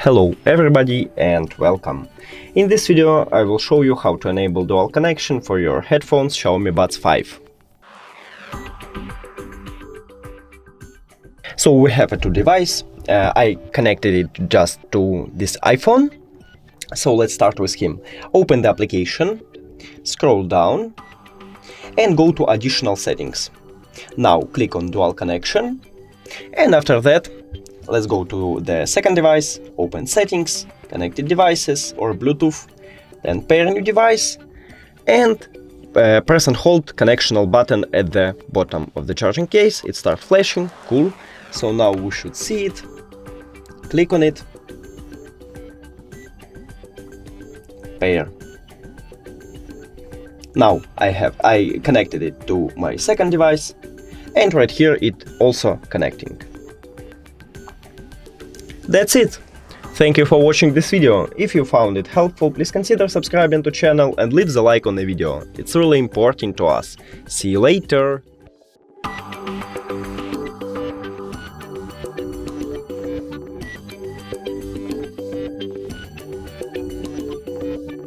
Hello everybody and welcome. In this video I will show you how to enable dual connection for your headphones Xiaomi Buds 5. So we have a two device. I connected it just to this iPhone. So let's start with him. Open the application, scroll down and go to additional settings. Now click on dual connection, and after that let's go to the second device, open settings, connected devices or Bluetooth, then pair new device and press and hold connectional button at the bottom of the charging case. It starts flashing, cool. So now we should see it. Click on it, pair. Now I connected it to my second device, and right here it also connecting. That's it. Thank you for watching this video. If you found it helpful, please consider subscribing to channel and leave the like on the video. It's really important to us. See you later.